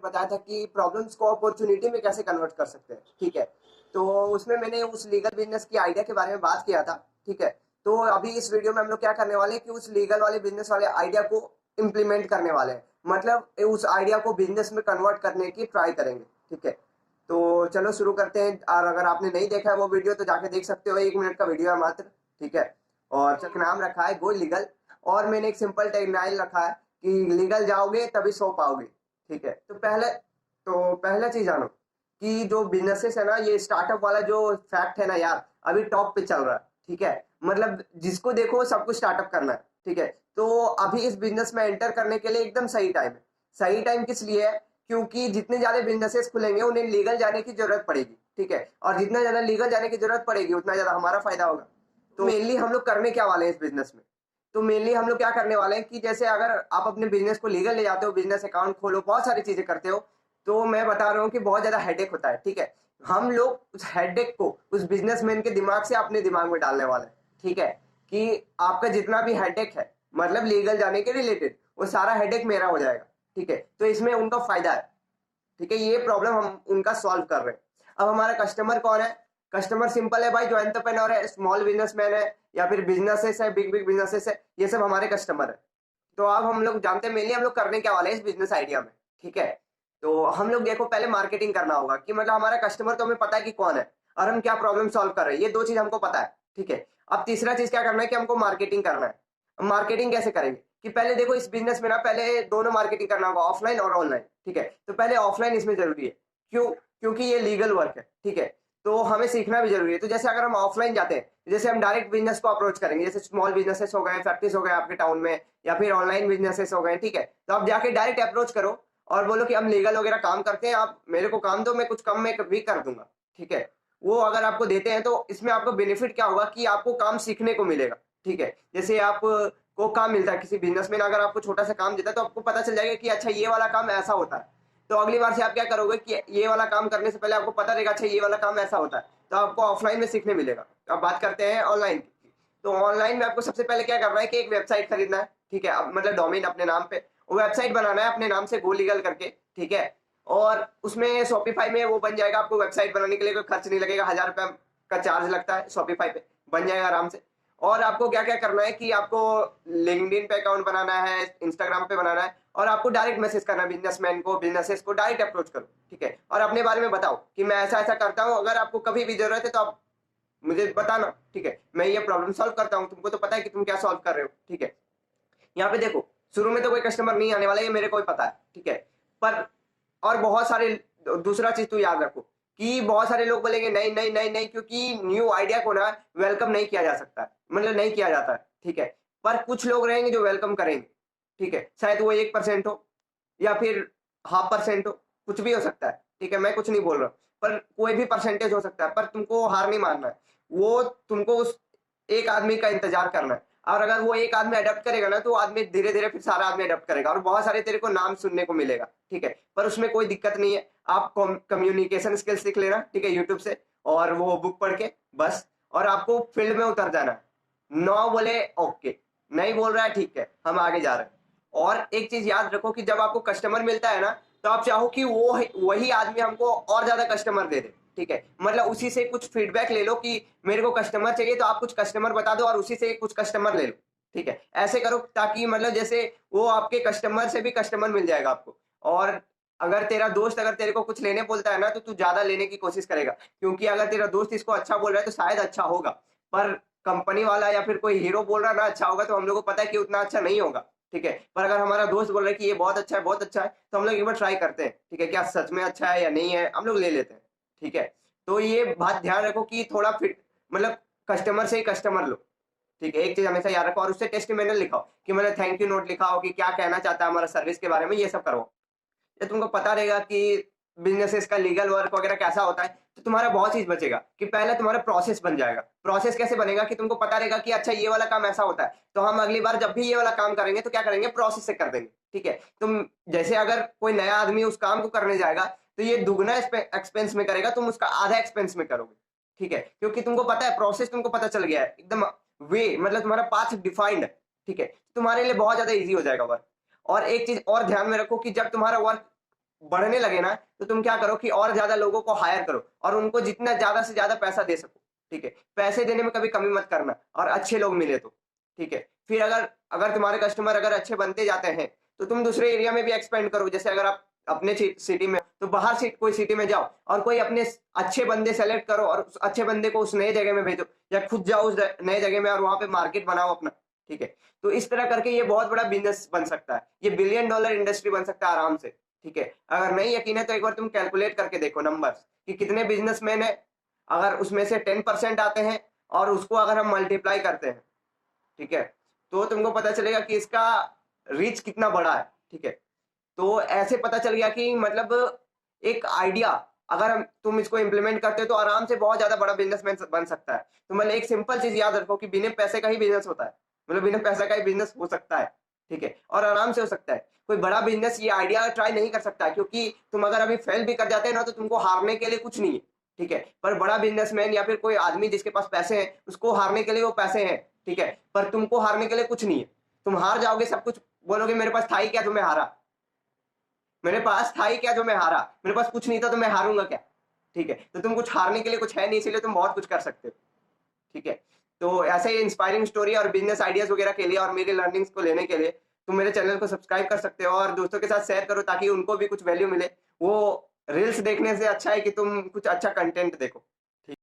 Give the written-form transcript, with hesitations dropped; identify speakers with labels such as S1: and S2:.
S1: बताया था कि प्रॉब्लम्स को अपॉर्चुनिटी में कैसे कन्वर्ट कर सकते हैं, ठीक है। तो उसमें मैंने उस लीगल बिजनेस की आइडिया के बारे में बात किया था, ठीक है। तो अभी इस वीडियो में हम लोग क्या करने वाले हैं कि उस लीगल वाले बिजनेस वाले आइडिया को इम्प्लीमेंट करने वाले हैं, मतलब उस आइडिया को बिजनेस में कन्वर्ट करने की ट्राई करेंगे, ठीक है। तो चलो शुरू करते हैं। और अगर आपने नहीं देखा है वो वीडियो तो जाके देख सकते हो, 1 मिनट का वीडियो है मात्र, ठीक है। और चक नाम रखा है गो लीगल, और मैंने एक सिंपल टैगलाइन रखा है कि लीगल जाओगे तभी सो पाओगे, ठीक है। तो पहला चीज जानो कि जो बिजनेसेस है ना, ये स्टार्टअप वाला जो फैक्ट है ना यार, अभी टॉप पे चल रहा है, ठीक है। मतलब जिसको देखो सब कुछ स्टार्टअप करना है, ठीक है। तो अभी इस बिजनेस में एंटर करने के लिए एकदम सही टाइम है। सही टाइम किस लिए है? क्योंकि जितने ज्यादा बिजनेसेस खुलेंगे उन्हें लीगल जाने की जरूरत पड़ेगी, ठीक है। और जितना ज्यादा लीगल जाने की जरूरत पड़ेगी उतना ज्यादा हमारा फायदा होगा। तो मेनली हम लोग करने क्या वाले हैं इस बिजनेस में? तो मेनली हम लोग क्या करने वाले हैं कि जैसे अगर आप अपने बिजनेस को लीगल ले जाते हो, बिजनेस अकाउंट खोलो, बहुत सारी चीजें करते हो, तो मैं बता रहा हूँ कि बहुत ज्यादा हेडेक होता है, ठीक है। हम लोग उस हेडेक को उस बिजनेसमैन के दिमाग से अपने दिमाग में डालने वाले हैं, ठीक है। कि आपका जितना भी हेडेक है मतलब लीगल जाने के रिलेटेड, वो सारा हेडेक मेरा हो जाएगा, ठीक है। तो इसमें उनका फायदा है, ठीक है। ये प्रॉब्लम हम उनका सॉल्व कर रहे हैं। अब हमारा कस्टमर कौन है? कस्टमर सिंपल है भाई, जो एंटरप्रेन्योर है, स्मॉल बिजनेसमैन है, या फिर बिजनेसेस है, बिग बिग बिजनेसेस है, ये सब हमारे कस्टमर है। तो अब हम लोग जानते हैं मेनली हम लोग करने क्या वाले हैं इस बिजनेस आइडिया में, ठीक है। तो हम लोग देखो पहले मार्केटिंग करना होगा कि मतलब हमारा कस्टमर तो हमें पता है कि कौन है और हम क्या प्रॉब्लम सॉल्व कर रहे हैं, ये दो चीज हमको पता है, ठीक है। अब तीसरा चीज क्या करना है कि हमको मार्केटिंग करना है। मार्केटिंग कैसे करेंगे कि पहले देखो इस बिजनेस में ना पहले दोनों मार्केटिंग करना होगा, ऑफलाइन और ऑनलाइन, ठीक है। तो पहले ऑफलाइन इसमें जरूरी है। क्यों? क्योंकि ये लीगल वर्क है, ठीक है। तो हमें सीखना भी जरूरी है। तो जैसे अगर हम ऑफलाइन जाते हैं, जैसे हम डायरेक्ट बिजनेस को अप्रोच करेंगे, जैसे स्मॉल बिजनेसेस हो गए, फैक्ट्रीज हो गए आपके टाउन में, या फिर ऑनलाइन बिजनेसेस हो गए, ठीक है। तो आप जाके डायरेक्ट अप्रोच करो और बोलो कि हम लीगल वगैरह काम करते हैं, आप मेरे को काम दो, मैं कुछ कम में भी कर दूंगा, ठीक है। वो अगर आपको देते हैं तो इसमें आपको बेनिफिट क्या होगा कि आपको काम सीखने को मिलेगा, ठीक है। जैसे आप को काम मिलता है किसी बिजनेसमैन अगर आपको छोटा सा काम देता है तो आपको पता चल जाएगा कि अच्छा ये वाला काम ऐसा होता है। तो अगली बार से आप क्या करोगे कि ये वाला काम करने से पहले आपको पता रहेगा अच्छा ये वाला काम ऐसा होता है, तो आपको ऑफलाइन में सीखने मिलेगा। तो अब बात करते हैं ऑनलाइन की। तो ऑनलाइन में आपको सबसे पहले क्या करना है कि एक वेबसाइट खरीदना है, ठीक है। मतलब डोमेन अपने नाम पे वो वेबसाइट बनाना है अपने नाम से गो लीगल करके, ठीक है। और उसमें शॉपिफाई में वो बन जाएगा, आपको वेबसाइट बनाने के लिए कोई खर्च नहीं लगेगा, 1000 रुपया का चार्ज लगता है शॉपिफाई पे, बन जाएगा आराम से। और आपको क्या क्या करना है कि आपको लिंक्डइन पे अकाउंट बनाना है, इंस्टाग्राम पे बनाना है, और आपको डायरेक्ट मैसेज करना है बिजनेसमैन को, बिजनेसेस को डायरेक्ट अप्रोच करो, ठीक है। और अपने बारे में बताओ कि मैं ऐसा ऐसा करता हूँ, अगर आपको कभी भी जरूरत है तो आप मुझे बताना, ठीक है। मैं ये प्रॉब्लम सॉल्व करता हूँ, तुमको तो पता है कि तुम क्या सॉल्व कर रहे हो, ठीक है। यहाँ पे देखो शुरू में तो कोई कस्टमर नहीं आने वाला, ये मेरे को भी पता है, ठीक है। पर और बहुत सारे दूसरा चीज तो याद रखो कि बहुत सारे लोग बोलेंगे नहीं नहीं नहीं नहीं, क्योंकि न्यू आइडिया को ना वेलकम नहीं किया जा सकता है, मतलब नहीं किया जाता है, ठीक है। पर कुछ लोग रहेंगे जो वेलकम करेंगे, ठीक है। शायद वो 1% हो या फिर 0.5% हो, कुछ भी हो सकता है, ठीक है। मैं कुछ नहीं बोल रहा, पर कोई भी परसेंटेज हो सकता है, पर तुमको हार नहीं मानना है। वो तुमको उस एक आदमी का इंतजार करना है, और अगर वो एक आदमी अडॉप्ट करेगा ना तो आदमी धीरे धीरे फिर सारा आदमी अडॉप्ट करेगा, और बहुत सारे तेरे को नाम सुनने को मिलेगा, ठीक है। पर उसमें कोई दिक्कत नहीं है, आप कम्युनिकेशन स्किल्स सीख लेना, ठीक है, यूट्यूब से, और वो बुक पढ़ के बस। और आपको फील्ड में उतर जाना है। नो बोले ओके, नहीं बोल रहा है ठीक है, हम आगे जा रहे हैं। और एक चीज याद रखो कि जब आपको कस्टमर मिलता है ना, तो आप चाहो कि वो वही आदमी हमको और ज्यादा कस्टमर दे दे, ठीक है। मतलब उसी से कुछ फीडबैक ले लो कि मेरे को कस्टमर चाहिए, तो आप कुछ कस्टमर बता दो और उसी से कुछ कस्टमर ले लो, ठीक है। ऐसे करो ताकि मतलब जैसे वो आपके कस्टमर से भी कस्टमर मिल जाएगा आपको। और अगर तेरा दोस्त अगर तेरे को कुछ लेने बोलता है ना, तो तू ज्यादा लेने की कोशिश करेगा, क्योंकि अगर तेरा दोस्त इसको अच्छा बोल रहा है तो शायद अच्छा होगा। पर कंपनी वाला या फिर कोई हीरो बोल रहा है ना अच्छा होगा, तो हम लोग को पता है कि उतना अच्छा नहीं होगा, ठीक है। पर अगर हमारा दोस्त बोल रहा है कि ये बहुत अच्छा है बहुत अच्छा है, तो हम लोग एक बार ट्राई करते हैं, ठीक है, क्या सच में अच्छा है या नहीं है, हम लोग ले लेते हैं, ठीक है। तो ये बात ध्यान रखो कि थोड़ा फिट मतलब कस्टमर से ही कस्टमर लो, ठीक है। एक चीज हमेशा याद रखो, और उससे टेस्टिमोनियल लिखाओ कि मैंने थैंक यू नोट लिखा हो कि क्या कहना चाहता है हमारा सर्विस के बारे में, ये सब करो। ये तुमको पता रहेगा कि बिजनेसेस का लीगल वर्क वगैरह कैसा होता है, तो तुम्हारा बहुत चीज बचेगा कि पहले तुम्हारा प्रोसेस बन जाएगा। प्रोसेस कैसे बनेगा कि तुमको पता रहेगा कि अच्छा ये वाला काम ऐसा होता है, तो हम अगली बार जब भी ये वाला काम करेंगे तो क्या करेंगे, प्रोसेस से कर देंगे, ठीक है। तुम जैसे अगर कोई नया आदमी उस काम को करने जाएगा तो ये दुगना एक्सपेंस में करेगा, तुम उसका आधा एक्सपेंस में करोगे, ठीक है। क्योंकि तुमको पता है प्रोसेस, तुमको पता चल गया है एकदम वे, मतलब तुम्हारा पाथ डिफाइंड है, ठीक है। तुम्हारे लिए बहुत ज्यादा ईजी हो जाएगा वर्क। और एक चीज और ध्यान में रखो कि जब तुम्हारा वर्क बढ़ने लगे ना, तो तुम क्या करो कि और ज्यादा लोगों को हायर करो और उनको जितना ज्यादा से ज्यादा पैसा दे सको। ठीक है, पैसे देने में कभी कमी मत करना और अच्छे लोग मिले तो। ठीक है, फिर अगर अगर तुम्हारे कस्टमर अगर अच्छे बनते जाते हैं तो तुम दूसरे एरिया में भी एक्सपेंड करो। जैसे अगर आप अपने सिटी में, तो बाहर से कोई सिटी में जाओ और कोई अपने अच्छे बंदे सेलेक्ट करो और उस अच्छे बंदे को उस नए जगह में भेजो, या खुद जाओ उस नए जगह में और वहां पे मार्केट बनाओ अपना। ठीक है, तो इस तरह करके ये बहुत बड़ा बिजनेस बन सकता है, ये बिलियन डॉलर इंडस्ट्री बन सकता है आराम से। ठीक है, अगर नहीं यकीन है तो एक बार तुम कैलकुलेट करके देखो नंबर्स कि कितने बिजनेसमैन है, अगर उसमें से 10% आते हैं और उसको अगर हम मल्टीप्लाई करते हैं, ठीक है, तो तुमको पता चलेगा कि इसका रीच कितना बड़ा है। ठीक है, तो ऐसे पता चल गया कि मतलब एक आइडिया अगर हम तुम इसको इम्प्लीमेंट करते हो तो आराम से बहुत ज्यादा बड़ा बिजनेसमैन बन सकता है। तो मतलब एक सिंपल चीज याद रखो कि बिना पैसे का ही बिजनेस होता है, मतलब बिना पैसे का ही बिजनेस हो सकता है। ठीक है, और आराम से हो सकता है। कोई बड़ा बिजनेस ये आइडिया ट्राई नहीं कर सकता, क्योंकि तुम अगर अभी फेल भी कर जाते हैं ना तो तुमको हारने के लिए कुछ नहीं है। ठीक है, पर बड़ा बिजनेसमैन या फिर कोई आदमी जिसके पास पैसे हैं, उसको हारने के लिए वो पैसे हैं। ठीक है, पर तुमको हारने के लिए कुछ नहीं है। तुम हार जाओगे सब कुछ, बोलोगे मेरे पास था ही क्या, तुम्हें हारा, मेरे पास था ही क्या जो मैं हारा, मेरे पास कुछ नहीं था तो मैं हारूंगा क्या। ठीक है, तो तुम कुछ हारने के लिए कुछ है नहीं, इसीलिए तुम बहुत कुछ कर सकते हो। ठीक है, तो ऐसे ही इंस्पायरिंग स्टोरी और बिजनेस आइडियाज वगैरह के लिए और मेरी लर्निंग्स को लेने के लिए तुम मेरे चैनल को सब्सक्राइब कर सकते हो और दोस्तों के साथ शेयर करो ताकि उनको भी कुछ वैल्यू मिले। वो रील्स देखने से अच्छा है कि तुम कुछ अच्छा कंटेंट देखो।